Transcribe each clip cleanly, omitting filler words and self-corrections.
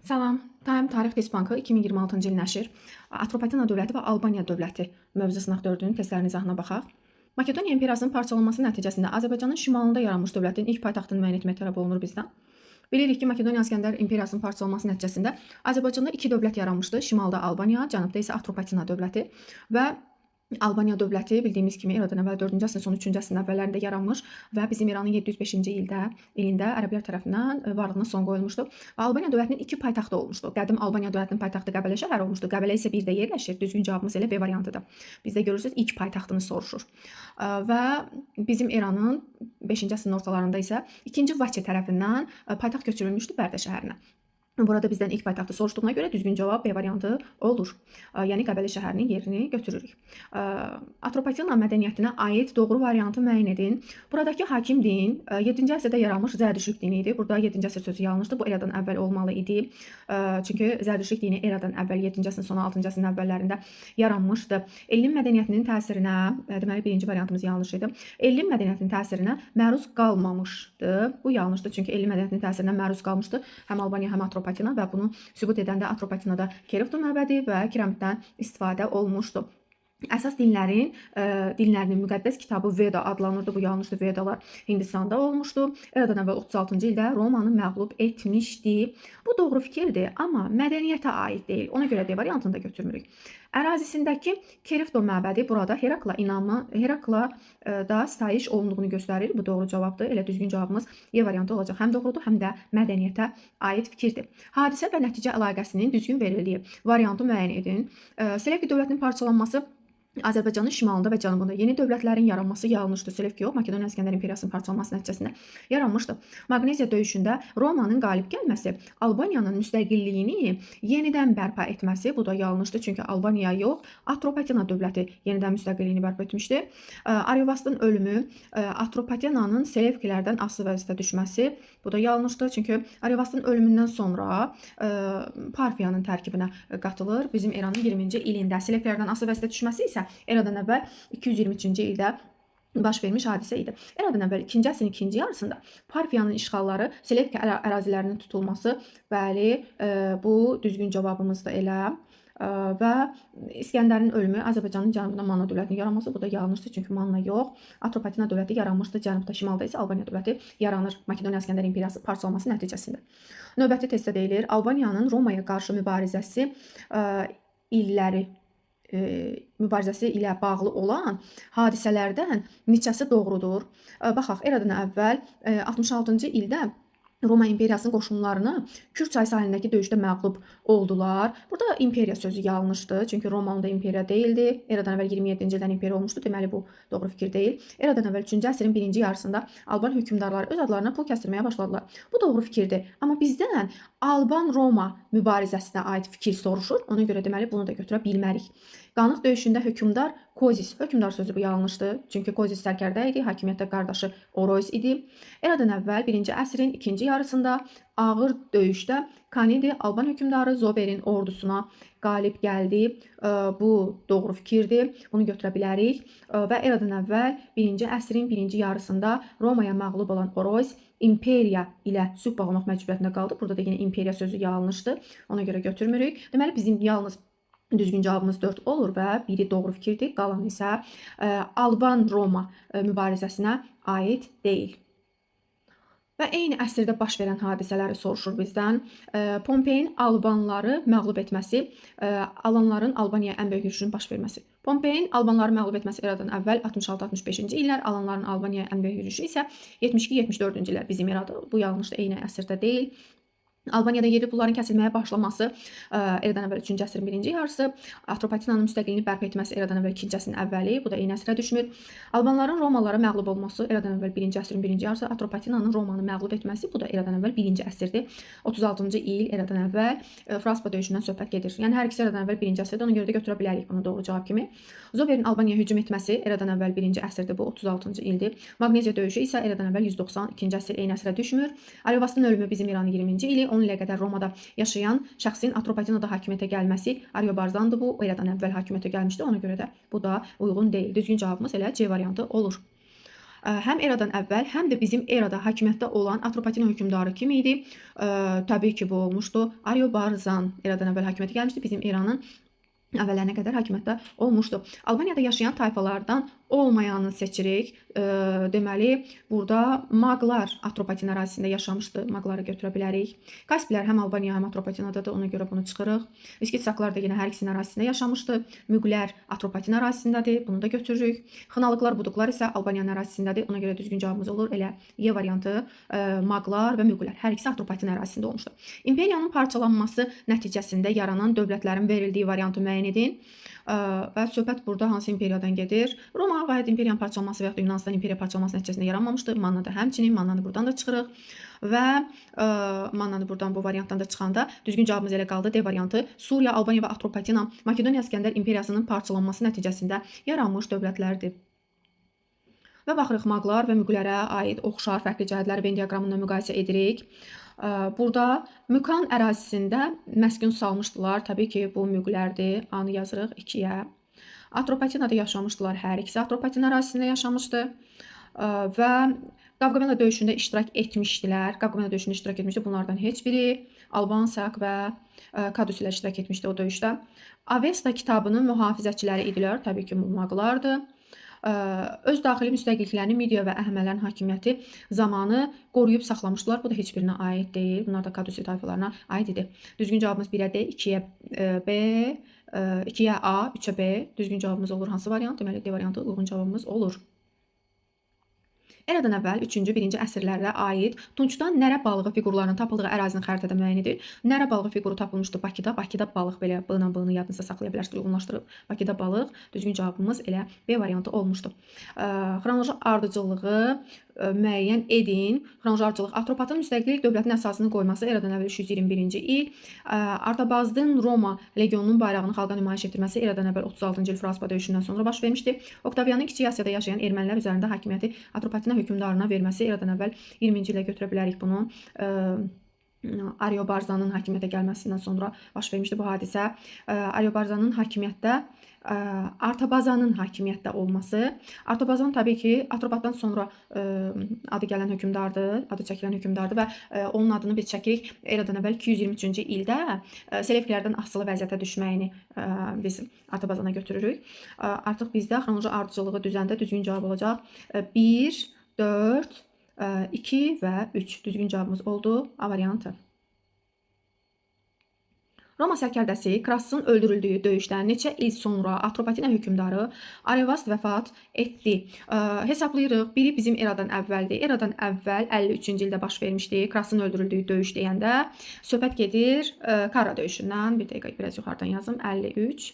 Salam, Time Tarix Test Bankı 2026-cı il nəşr Atropatena dövləti və Albaniya dövləti mövzu sınaq 4-ünün testlərinin izahına baxaq. Makedoniya imperiyasının parçalanması nəticəsində Azərbaycanın şimalında yaranmış dövlətin ilk paytaxtını müəyyən etmək tələb olunur bizdən. Bilirik ki, Makedoniya İskəndər imperiyasının parçalanması nəticəsində Azərbaycanda iki dövlət yaranmışdı. Şimalda Albaniya, cənubda isə Atropatena dövləti və Albaniya dövləti bildiyimiz kimi eradan əvvəl 4-cü əsrin sonu 3-cü əsrin əvvəllərində yaranmış və bizim İranın 705-ci ilində ərəblər tərəfindən varlığına son qoyulmuşdu. Və Albaniya dövlətinin iki paytaxtı olmuşdu. Qədim Albaniya dövlətinin paytaxtı Qəbələ şəhəri olmuşdu. Qəbələ isə birdə yerləşir. Düzgün cavabımız elə B variantıdır. Bizdə görürsüz ilk paytaxtını soruşur. Və bizim İranın 5-ci əsrin ortalarında isə 2-ci Vaçe tərəfindən paytaxt köçürülmüşdü Bərdə şəhərinə. Burada bizdən ilk paytaxtı soruşduğuna görə düzgün cavab B variantı olur. Yəni Qəbələ şəhərinin yerini götürürük. Atropatena mədəniyyətinə aid doğru variantı müəyyən edin. Buradakı hakim din 7-ci əsrdə yaranmış Zərdüştlük dini idi. Burada 7-ci əsr sözü yanlışdır. Bu eradan əvvəl olmalı idi. Çünki Zərdüştlük dini eradan əvvəl 7-ci əsrin sonu 6-cı əsrin əvvəllərində yaranmışdı. Ellim mədəniyyətinin təsirinə, deməli birinci variantımız yanlış idi. Ellim mədəniyyətinin təsirinə məruz qalmamışdı. Bu yanlışdır. Çünki ellim mədəniyyətinin təsirinə məruz qalmışdı. Həm Albaniya, həm Atropatena və bunu sübut edəndə Atropatenada Keriftu məbədi və kiramiddən istifadə olmuşdu. Əsas dinlərinin müqəddəs kitabı Veda adlanırdı. Bu yanlışdır. Vedalar Hindistanda olmuşdu. Eradan əvvəl 36-cı ildə Romanı məğlub etmişdi. Bu doğru fikirdir, amma mədəniyyətə aid deyil. Ona görə D variantını da götürmürük. Ərazisindəki Kerifto məbədi burada Herakla da sitayiş olunduğunu göstərir. Bu doğru cavabdır. Elə düzgün cavabımız E variantı olacaq. Həm doğrudur, həm də mədəniyyətə aid fikirdir. Hadisə və nəticə əlaqəsinin düzgün verildiyi variantı müəyyən edin. Selevki dövlətinin parçalanması Azərbaycanın şimalında və cənubunda yeni dövlətlərin yaranması yanlışdır. Selevki yox, Makedoniya İskəndər imperiyasının parçalanması nəticəsində yaranmışdı. Maqneziya döyüşündə Romanın qalib gəlməsi Albaniyanın müstəqilliyini yenidən bərpa etməsi, bu da yanlışdır. Çünki Albaniya yox, Atropatena dövləti yenidən müstəqilliyini bərpa etmişdi. Arivastın ölümü, Atropatenanın Selevkilərdən asılı vəziyyətə düşməsi, bu da yanlışdır. Çünki Arivastın ölümündən sonra Parfiyanın tərkibinə qatılır. Bizim İranın 20-ci ilində Selevkilərdən asılı vəziyyətə düşməsi isə eradan əvvəl 223-cü ildə baş vermiş hadisə idi. Eradan əvvəl 2-ci əsrin ikinci yarısında Parfiyanın işğalları, Selevki ərazilərinin tutulması, bəli, bu düzgün cavabımızdır elə. Və İskəndərin ölümü Azərbaycanın cənubunda Manna dövlətinin yaranması, bu da yanlışdır. Çünki Manna yox, Atropatena dövləti yaranmışdı. Cənubda, şimalda isə Albaniya dövləti yaranır. Makedoniya İskəndər imperiyası parçalanması nəticəsində. Növbəti testdə deyilir, Albaniyanın Romaya qarşı mübarizəsi ilə bağlı olan hadisələrdən neçəsi doğrudur? Baxaq, eradan əvvəl 66-cı ildə Roma imperiyasının qoşunlarını Kür çay sahilindəki döyüşdə məğlub oldular. Burada imperiya sözü yanlışdır. Çünki Roma onda imperiya deyildi. Eradan əvvəl 27-ci ildən imperiya olmuşdu. Deməli, bu doğru fikir deyil. Eradan əvvəl 3-cü əsrin birinci yarısında Alban hökmdarları öz adlarına pul kəstirməyə başladılar. Bu doğru fikirdir. Amma bizdən Alban-Roma mübarizəsinə aid fikir soruşur. Ona görə deməli, bunu da götürə bilmərik. Qanıq döyüşündə hökmdar Kozis, hökmdar sözü bu yanlışdır. Çünki Kozis sərkərdə idi, hakimiyyətdə qardaşı Orois idi. Eradan əvvəl 1-ci əsrin ikinci yarısında ağır döyüşdə Kanidi Alban hökmdarı Zoberin ordusuna qalib gəldi. Bu doğru fikirdir. Bunu götürə bilərik. Və eradan əvvəl 1-ci əsrin birinci yarısında Romaya məğlub olan Orois imperiya ilə sülh bağlamaq məcburiyyətində qaldı. Burada da yine imperiya sözü yanlışdır. Ona görə götürmürük. Deməli, bizim yalnız düzgün cavabımız 4 olur və biri doğru fikirdir. Qalan isə Alban-Roma mübarizəsinə aid deyil. Və eyni əsrdə baş verən hadisələri soruşur bizdən. Pompeyin Albanları məğlub etməsi, Alanların Albaniyaya ən böyük yürüşün baş verməsi. Pompeyin Albanları məğlub etməsi eradan əvvəl 66-65-ci illər, Alanların Albaniyaya ən böyük yürüşü isə 72-74-cü illər bizim eradan. Bu yanlışdır, eyni əsrdə deyil. Albaniyada yerli pulların kəsilməyə başlaması eradan əvvəl 3-cü əsrin birinci yarısı, Atropatenanın müstəqilliyini bərpa etməsi eradan əvvəl 2-ci əsrin əvvəli, bu da eyni əsrə düşmür. Albanların Romalara məğlub olması eradan əvvəl 1-ci əsrin birinci yarısı, Atropatenanın Romanı məğlub etməsi, bu da eradan əvvəl 1-ci əsrdir. 36-cı il eradan əvvəl Fraspa döyüşündən söhbət gedir. Yəni hər ikisi eradan əvvəl 1-ci əsrdir, ona görə də götürə bilərik bunu doğru cavab kimi. Zoberin Albaniyaya hücum etməsi eradan əvvəl 1-ci əsrdir, bu 36-cı ildir. Maqneziya döyüşü isə eradan əvvəl 192-ci əsr, eyni əsrə düşmür. Arivastın ölümü bizim İranın 20-ci ili, 10 ilə qədər Romada yaşayan şəxsin Atropatenada hakimiyyətə gəlməsi Ariobarzandır bu. O eradan əvvəl hakimiyyətə gəlmişdi. Ona görə də bu da uyğun deyil. Düzgün cavabımız elə C variantı olur. həm eradan əvvəl, həm də bizim erada hakimiyyətdə olan Atropatena hökmdarı kim idi? Təbii ki, bu olmuşdu. Ariobarzan eradan əvvəl hakimiyyətə gəlmişdi. Bizim eranın əvvəllərinə qədər hakimiyyətdə olmuşdu. Albaniyada yaşayan tayfalardan olmayanı seçirik. Deməli, burada Maqlar Atropatena ərazisində yaşamışdı. Maqları götürə bilərik. Kasplər həm Albaniya, həm Atropatenadadır. Ona görə bunu çıxırıq. İskitsaklar da yenə hər ikisinin ərazisində yaşamışdı. Müqlər Atropatena ərazisindədir. Bunu da götürürük. Xınalıqlar, Buduqlar isə Albaniyanın ərazisindədir. Ona görə düzgün cavabımız olur. Elə E variantı Maqlar və Müqlər hər ikisi Atropatena ərazisində olmuşdu. İmperiyanın parçalanması nəticəsində yaranan dövlətlərin verildiyi variantı müəyyən edin. Və söhbət burada hansı imperiyadan gedir? Roma vahid imperiyanın parçalanması və ya da Yunanistan imperiya parçalanması nəticəsində yaranmamışdır. Manna da həmçinin, Mannanı buradan da çıxırıq. Və Mannanı buradan bu variantdan da çıxanda düzgün cavabımız elə qaldı. D variantı Suriya, Albaniya və Atropatena Makedoniya İskəndər imperiyasının parçalanması nəticəsində yaranmış dövlətlərdir. Və baxırıq Maqlar və Müqlərə aid oxşar fərqli cəhətləri Venn diaqramında müqayisə edirik. Burada Mükan ərazisində məskun salmışdılar. Təbii ki, bu Müqlərdir. A-nı yazırıq 2-yə. Atropatenada yaşamışdılar. Hər ikisi Atropatena ərazisində yaşamışdı. Və Qavqamela döyüşündə iştirak etmişdilər. Qavqamela döyüşündə iştirak etmişdi. Bunlardan heç biri Albansak və Kadus ilə iştirak etmişdi o döyüşdə. Avesta kitabının mühafizəçiləri idilər. Təbii ki, Maqlardır. Öz daxili müstəqilliklərini Midiya və Əhəmələrin hakimiyyəti zamanı qoruyub saxlamışdılar. Bu da heç birinə aid deyil. Bunlar da Kadusi tayfalarına aid idi. Düzgün cavabımız 1-ə D, 2-yə B, 2-yə A, 3-ə B. Düzgün cavabımız olur hansı variant? Deməli, D variantı uyğun cavabımız olur. Eradan əvvəl 3-cü, 1-ci əsrlərə aid tuncdan nərə balığı fiqurlarının tapıldığı ərazinin xəritədə müəyyən edilir. Nərə balığı fiquru tapılmışdı Bakıda. Bakıda balıq belə B-la B-ni yadınızda saxlaya bilərsiniz, uyğunlaşdırıb. Bakıda balıq. Düzgün cavabımız elə B variantı olmuşdu. Xronoloji ardıcıllığı müəyyən edin. Xronoloji ardıcıllıq Atropatın müstəqil dövlətin əsasını qoyması eradan əvvəl 321-ci il. Artabazdın Roma legionunun bayrağını xalqa nümayiş etdirməsi eradan əvvəl 36-cı il Fraspa döyüşündən sonra baş vermişdi. Oktavianın Kiçik Asiyada yaşayan ermənilər üzərində hakimiyyəti Atropatena hökmdarına verməsi eradan əvvəl 20-ci ilə götürə bilərik bunu. Ariobarzanın hakimiyyətə gəlməsindən sonra baş vermişdi bu hadisə. Ariobarzanın hakimiyyətdə Artabazanın hakimiyyətdə olması. Artabazan təbii ki, Atropatdan sonra adı gələn hökmdardır, adı çəkilən hökmdardır və onun adını biz çəkirik eradan əvvəl 223-cü ildə Selevkilərdən asılı vəziyyətə düşməyini biz Artabazana götürürük. Artıq bizdə xronoloji ardıcılığı düzəndə düzgün cavab olacaq 1, 4, 2 və 3 düzgün cavabımız oldu. A variantı. Roma sərkərdəsi Krassın öldürüldüyü döyüşdən neçə il sonra Atropatena hökmdarı Arevast vəfat etdi. Hesablayırıq. Biri bizim eradan əvvəldir. Eradan əvvəl 53-cü ildə baş vermişdi. Krassın öldürüldüyü döyüş deyəndə söhbət gedir Kara döyüşündən. Bir dəqiqə biraz yuxarıdan yazım. 53.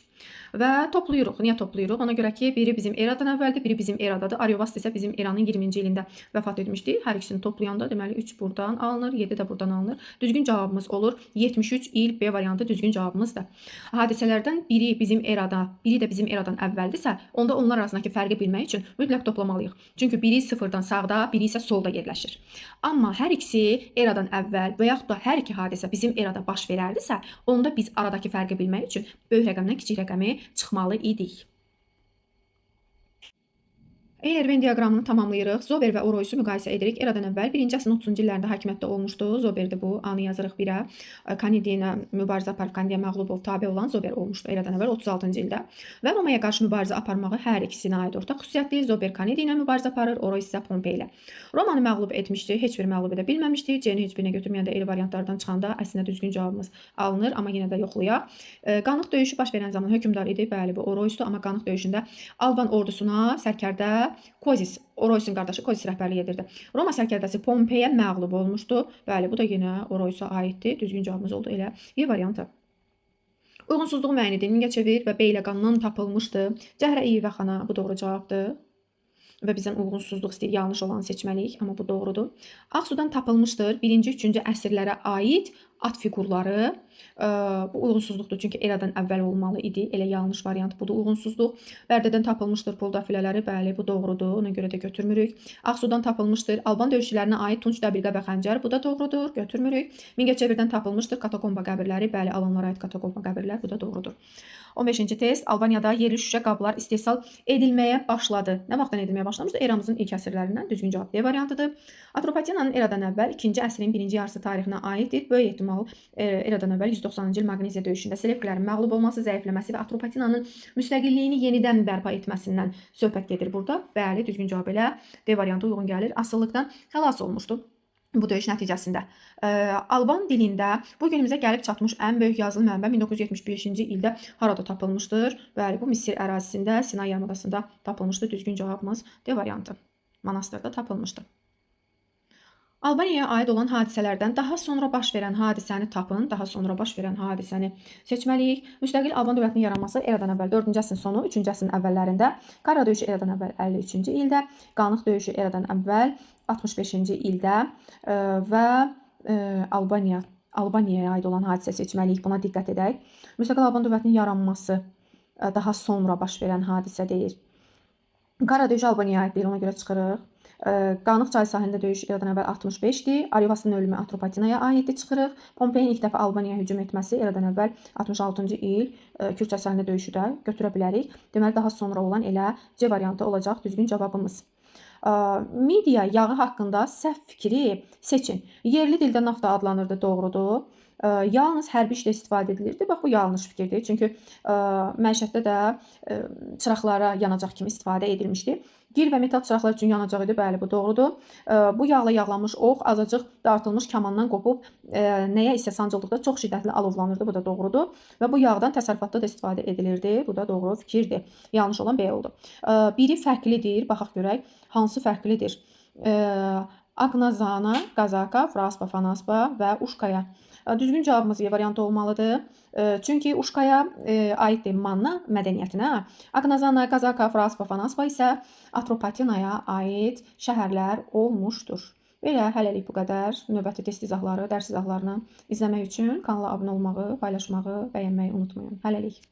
Və toplayırıq. Niyə toplayırıq? Ona görə ki, biri bizim eradan əvvəldir, biri bizim eradadır. Arevast isə bizim eranın 20-ci ilində vəfat etmişdi. Hər ikisini toplayanda deməli 3 buradan alınır, 7 də buradan alınır. Düzgün cavabımız olur 73 il B variantı düzgün cavabımızdır. Hadisələrdən biri bizim erada, biri də bizim eradan əvvəldirsə, onda onlar arasındakı fərqi bilmək üçün mütləq toplamalıyıq. Çünki biri sıfırdan sağda, biri isə solda yerləşir. Amma hər ikisi eradan əvvəl və yaxud da hər iki hadisə bizim erada baş verərdisə, onda biz aradakı fərqi bilmək üçün böyük rəqəmdən kiçik rəqəmi çıxmalı idik. Eyler-Venn diaqramını tamamlayırıq. Zober və Oroysu müqayisə edirik. Eradan əvvəl 1-ci əsrin 30-cu illərində hakimiyyətdə olmuşdu. Zoberdir bu. A-nı yazırıq 1-ə. Kanidiyyə mübarizə aparıb Kandiyə məğlub olub tabe olan Zober olmuşdu eradan əvvəl 36-cı ildə. Və Romaya qarşı mübarizə aparmağı hər ikisinə aid ortaq xüsusiyyətli. Zober Kanidiyyə ilə mübarizə aparır, Oroys isə Pompey ilə. Romanı məğlub etmişdi. Heç bir məğlub edə bilməmişdi. C-ni heç birinə götürməyəndə eyni variantlardan çıxanda əslində düzgün cavabımız alınır, amma yenə də yoxlayaq. Qanıq döyüşü baş verən zaman hökmdar idi. Bəli, bu Oroysdur, amma Qanıq döyüşündə Alban ordusuna sərkərdə Kozis, Oroysun qardaşı Kozis rəhbərlik edirdi. Roma sərkərdəsi Pompeyə məğlub olmuşdu. Bəli, bu da yenə Oroysa aiddir. Düzgün cavabımız oldu elə E variantı. Uyğunsuzluğu müəyyən edin. Mingəçevir və Beyləqandan tapılmışdı. Cəhrə-i və Xana bu doğru cavabdır. Və bizdən uyğunsuzluq istəyir, yanlış olanı seçməliyik, amma bu doğrudur. Ağsudan tapılmışdır. 1-ci, 3-cü əsrlərə aid at fiqurları. Bu uyğunsuzluqdur, çünki eradan əvvəl olmalı idi. Elə yanlış variant budur, uyğunsuzluq. Bərdədən tapılmışdır pul dafilələri, bəli, bu doğrudur. Ona görə də götürmürük. Ağsudan tapılmışdır Alban döyüşçülərinə aid tunç, dəbilqə və xəncər, bu da doğrudur, götürmürük. Mingəçevirdən tapılmışdır katakomba qəbirləri, bəli, alanlara aid katakomba qəbirlər, bu da doğrudur. 15-ci test. Albaniyada yerli şüşə qablar istehsal edilməyə başladı. Nə vaxtdan edilməyə başlamışdı? Eramızın ilk əsrlərindən. Düzgün cavab D variantıdır. Atropatenanın eradan əvvəl 2-ci əsrin 1-ci yarısı tarixinə aiddir. Böyük ehtimal eradan əvvəl 190-cı il Maqneziya döyüşündə Selevkilərin məğlub olması, zəifləməsi və Atropatenanın müstəqilliyini yenidən bərpa etməsindən söhbət gedir burada. Bəli, düzgün cavab elə D variantı uyğun gəlir. Asılılıqdan xilas olmuşdu bu döyüş nəticəsində. Alban dilində bu günümüzə gəlib çatmış ən böyük yazılı mənbə 1975-ci ildə harada tapılmışdır? Bəli, bu Misir ərazisində, Sinay yarımadasında tapılmışdır. Düzgün cavabımız D variantı. Manastırda tapılmışdır. Albaniyaya aid olan hadisələrdən daha sonra baş verən hadisəni tapın. Daha sonra baş verən hadisəni seçməliyik. Müstəqil Alban dövlətinin yaranması eradan əvvəl 4-cü əsrin sonu, 3-cü əsrin əvvəllərində, Qara döyüşü eradan əvvəl 53-cü ildə, Qanıq döyüşü eradan əvvəl 65-ci ildə və Albaniyaya aid olan hadisə seçməliyik. Buna diqqət edək. Müstəqil Alban dövlətinin yaranması daha sonra baş verən hadisə deyil. Qara döyüşü Albaniyaya aid deyil, ona görə çıxırıq. Qanıq çayı sahilində döyüş eradan əvvəl 65-dir. Arivasının ölümü Atropatenaya aiddir, çıxırıq. Pompeyin ilk dəfə Albaniyaya hücum etməsi eradan əvvəl 66-cı il Kür çayı sahilində döyüşü də götürə bilərik. Deməli, daha sonra olan elə C variantı olacaq düzgün cavabımız. Midiya yağı haqqında səhv fikri seçin. Yerli dildə nafta adlanırdı, doğrudur. Yalnız hərbi işdə istifadə edilirdi. Bax, bu yanlış fikirdir. Çünki məişətdə də çıraqlara yanacaq kimi istifadə edilmişdi. Gil və metal çıraqlar üçün yanacaq idi. Bəli, bu doğrudur. Bu yağla yağlanmış ox azacıq dartılmış kamandan qopub nəyə isə sancıldıqda çox şiddətli alovlanırdı. Bu da doğrudur. Və bu yağdan təsərrüfatda da istifadə edilirdi. Bu da doğru fikirdir. Yanlış olan B oldu. Biri fərqlidir. Baxaq görək. Hansı fərqlidir? Aqnazana, Qazaka, Fraspa, Fanaspa və Uşkaya. Düzgün cavabımız E variantı olmalıdır. Çünki Uşkaya aiddir Manna mədəniyyətinə. Aqnazana, Qazaka, Fraspa, Fanaspa isə Atropatenaya aid şəhərlər olmuşdur. Belə, hələlik bu qədər. Növbəti test izahları, dərs izahlarını izləmək üçün kanala abunə olmağı, paylaşmağı, bəyənməyi unutmayın. Hələlik.